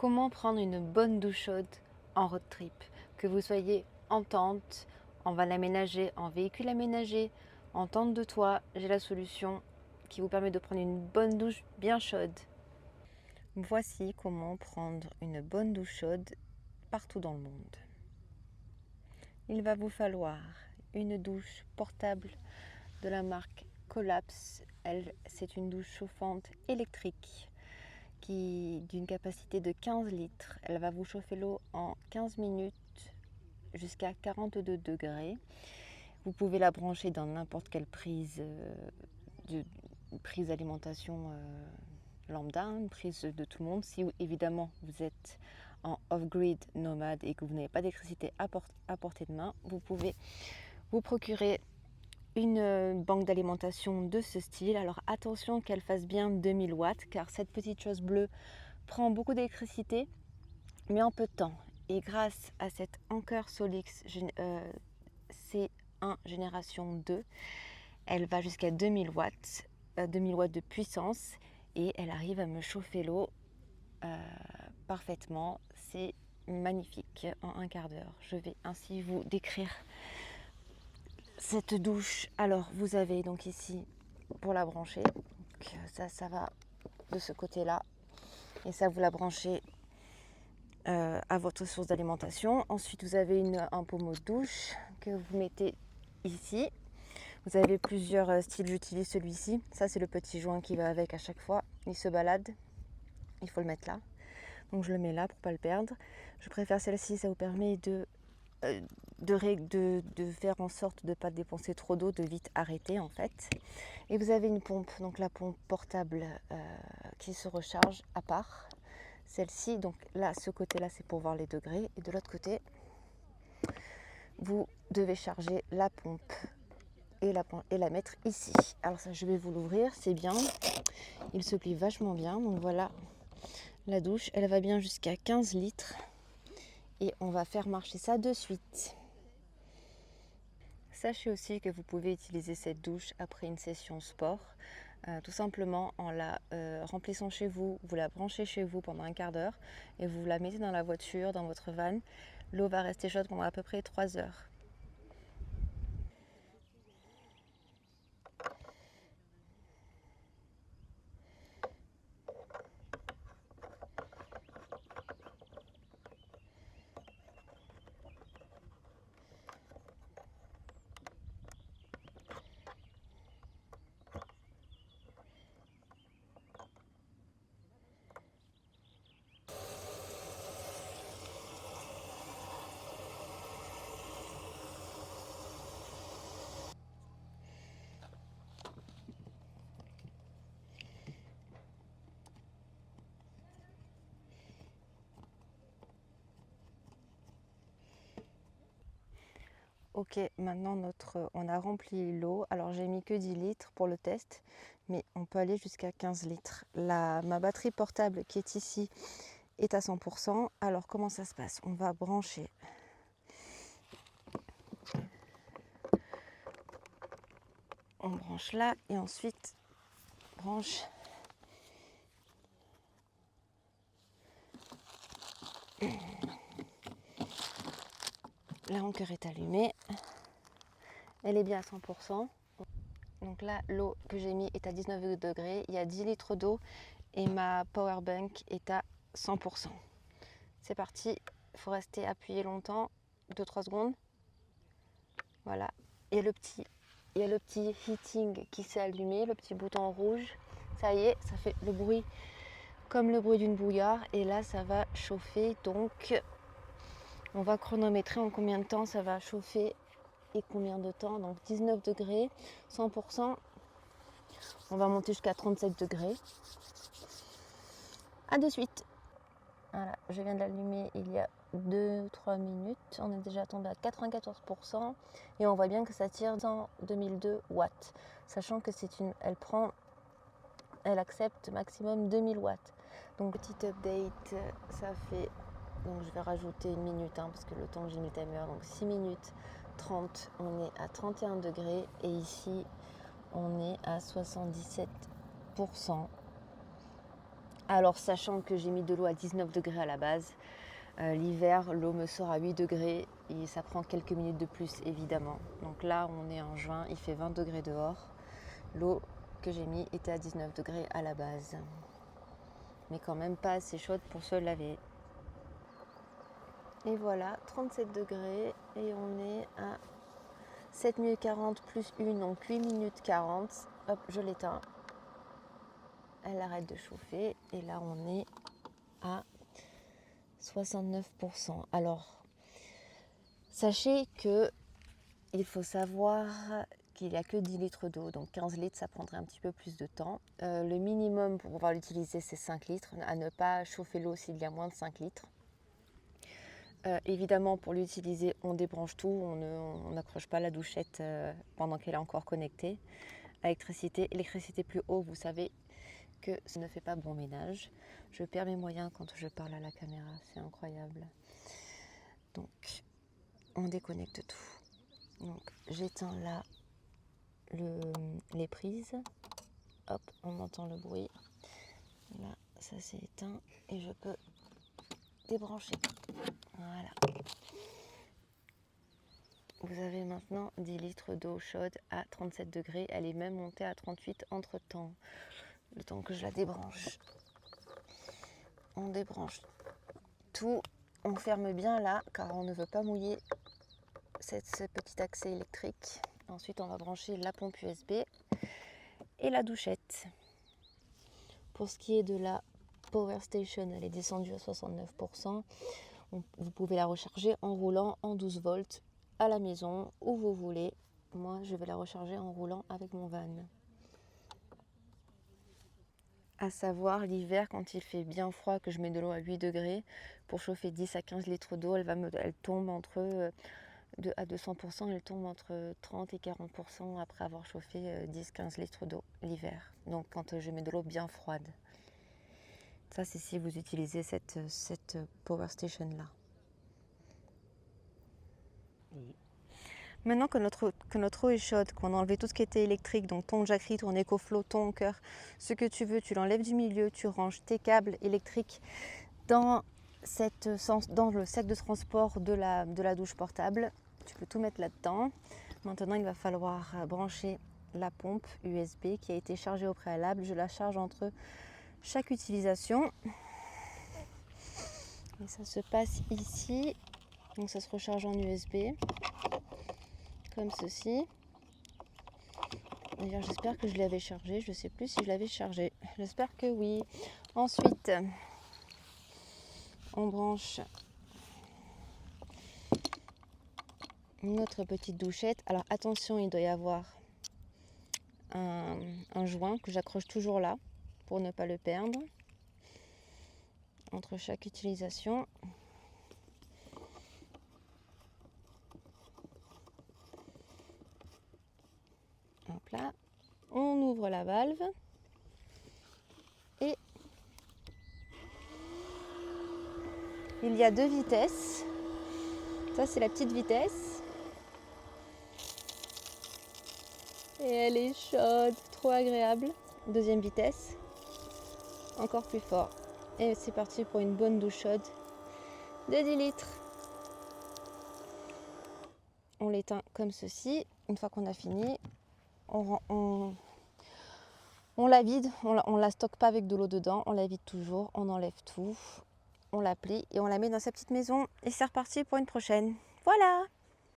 Comment prendre une bonne douche chaude en road trip? Que vous soyez en tente, en van aménagé, en véhicule aménagé, en tente de toit, j'ai la solution qui vous permet de prendre une bonne douche bien chaude. Voici comment prendre une bonne douche chaude partout dans le monde. Il va vous falloir une douche portable de la marque Collapse. C'est une douche chauffante électrique d'une capacité de 15 litres. Elle va vous chauffer l'eau en 15 minutes jusqu'à 42 degrés. Vous pouvez la brancher dans n'importe quelle prise d'alimentation lambda, une prise de tout le monde. Si évidemment vous êtes en off-grid nomade et que vous n'avez pas d'électricité à portée de main, vous pouvez vous procurer une banque d'alimentation de ce style. Alors attention qu'elle fasse bien 2000 watts car cette petite chose bleue prend beaucoup d'électricité mais en peu de temps. Et grâce à cette Anker Solix C1 génération 2, elle va jusqu'à 2000 watts de puissance et elle arrive à me chauffer l'eau parfaitement. C'est magnifique en un quart d'heure. Je vais ainsi vous décrire cette douche. Alors vous avez donc ici pour la brancher, donc ça va de ce côté là et ça vous la branchez à votre source d'alimentation. Ensuite vous avez un pommeau de douche que vous mettez ici. Vous avez plusieurs styles, j'utilise celui-ci. Ça c'est le petit joint qui va avec à chaque fois, il se balade, il faut le mettre là. Donc je le mets là pour ne pas le perdre. Je préfère celle-ci, ça vous permet de faire en sorte de ne pas dépenser trop d'eau, de vite arrêter en fait. Et vous avez une pompe, donc la pompe portable qui se recharge à part. Celle-ci, donc là, ce côté-là, c'est pour voir les degrés. Et de l'autre côté, vous devez charger la pompe et la mettre ici. Alors ça, je vais vous l'ouvrir, c'est bien. Il se plie vachement bien. Donc voilà, la douche, elle va bien jusqu'à 15 litres. Et on va faire marcher ça de suite. Sachez aussi que vous pouvez utiliser cette douche après une session sport, tout simplement en la remplissant chez vous, vous la branchez chez vous pendant un quart d'heure et vous la mettez dans la voiture, dans votre van. L'eau va rester chaude pendant à peu près 3 heures. Ok, maintenant on a rempli l'eau. Alors j'ai mis que 10 litres pour le test, mais on peut aller jusqu'à 15 litres. Ma batterie portable qui est ici est à 100%. Alors comment ça se passe? On va brancher on branche là et ensuite branche la Anker est allumée, elle est bien à 100%. Donc là, l'eau que j'ai mis est à 19 degrés, il y a 10 litres d'eau et ma power bank est à 100%. C'est parti, il faut rester appuyé longtemps, 2-3 secondes. Voilà, il y a le petit heating qui s'est allumé, le petit bouton rouge. Ça y est, ça fait le bruit comme le bruit d'une bouillarde et là ça va chauffer. Donc on va chronométrer en combien de temps ça va chauffer et combien de temps. Donc 19 degrés, 100%. On va monter jusqu'à 37 degrés. A de suite. Voilà, je viens de l'allumer il y a 2-3 minutes. On est déjà tombé à 94% et on voit bien que ça tire dans 2002 watts. Sachant que elle accepte maximum 2000 watts. Donc petite update, ça fait, donc je vais rajouter une minute parce que le temps que j'ai mis le timer, donc 6 minutes 30, on est à 31 degrés et ici on est à 77%. Alors sachant que j'ai mis de l'eau à 19 degrés à la base, l'hiver l'eau me sort à 8 degrés et ça prend quelques minutes de plus évidemment. Donc là on est en juin, il fait 20 degrés dehors. L'eau que j'ai mis était à 19 degrés à la base. Mais quand même pas assez chaude pour se laver. Et voilà, 37 degrés et on est à 7 minutes 40 plus 1, donc 8 minutes 40. Hop, je l'éteins. Elle arrête de chauffer et là on est à 69%. Alors, sachez que il faut savoir qu'il n'y a que 10 litres d'eau, donc 15 litres ça prendrait un petit peu plus de temps. Le minimum pour pouvoir l'utiliser c'est 5 litres, à ne pas chauffer l'eau s'il y a moins de 5 litres. Évidemment pour l'utiliser on débranche tout, on n'accroche pas la douchette pendant qu'elle est encore connectée. Électricité plus haut, vous savez que ça ne fait pas bon ménage. Je perds mes moyens quand je parle à la caméra, c'est incroyable. Donc on déconnecte tout. Donc j'éteins là les prises. Hop, on entend le bruit. Là, ça s'est éteint et je peux débrancher. Voilà. Vous avez maintenant 10 litres d'eau chaude à 37 degrés. Elle est même montée à 38 entre temps. Le temps que je la débranche. On débranche tout. On ferme bien là car on ne veut pas mouiller ce petit accès électrique. Ensuite, on va brancher la pompe USB et la douchette. Pour ce qui est de la Power Station, elle est descendue à 69%. Vous pouvez la recharger en roulant en 12 volts à la maison, où vous voulez. Moi, je vais la recharger en roulant avec mon van. À savoir, l'hiver, quand il fait bien froid, que je mets de l'eau à 8 degrés, pour chauffer 10 à 15 litres d'eau, elle tombe entre... à 200%, elle tombe entre 30 et 40% après avoir chauffé 10-15 litres d'eau l'hiver. Donc quand je mets de l'eau bien froide. Ça, c'est si vous utilisez cette Power Station là. Maintenant que notre eau est chaude, qu'on a enlevé tout ce qui était électrique, donc ton Jackery, ton EcoFlow, ton cœur, ce que tu veux, tu l'enlèves du milieu, tu ranges tes câbles électriques dans le sac de transport de la douche portable. Tu peux tout mettre là-dedans. Maintenant, il va falloir brancher la pompe USB qui a été chargée au préalable. Je la charge entre chaque utilisation. Et ça se passe ici. Donc ça se recharge en USB. Comme ceci. D'ailleurs, j'espère que je l'avais chargé. Je ne sais plus si je l'avais chargé. J'espère que oui. Ensuite, on branche notre petite douchette. Alors attention, il doit y avoir un joint que j'accroche toujours là pour ne pas le perdre entre chaque utilisation. Hop là, on ouvre la valve et il y a 2 vitesses. Ça, c'est la petite vitesse. Et elle est chaude, trop agréable. Deuxième vitesse, encore plus fort. Et c'est parti pour une bonne douche chaude de 10 litres. On l'éteint comme ceci. Une fois qu'on a fini, on la vide. On la stocke pas avec de l'eau dedans. On la vide toujours. On enlève tout. On la plie et on la met dans sa petite maison. Et c'est reparti pour une prochaine. Voilà!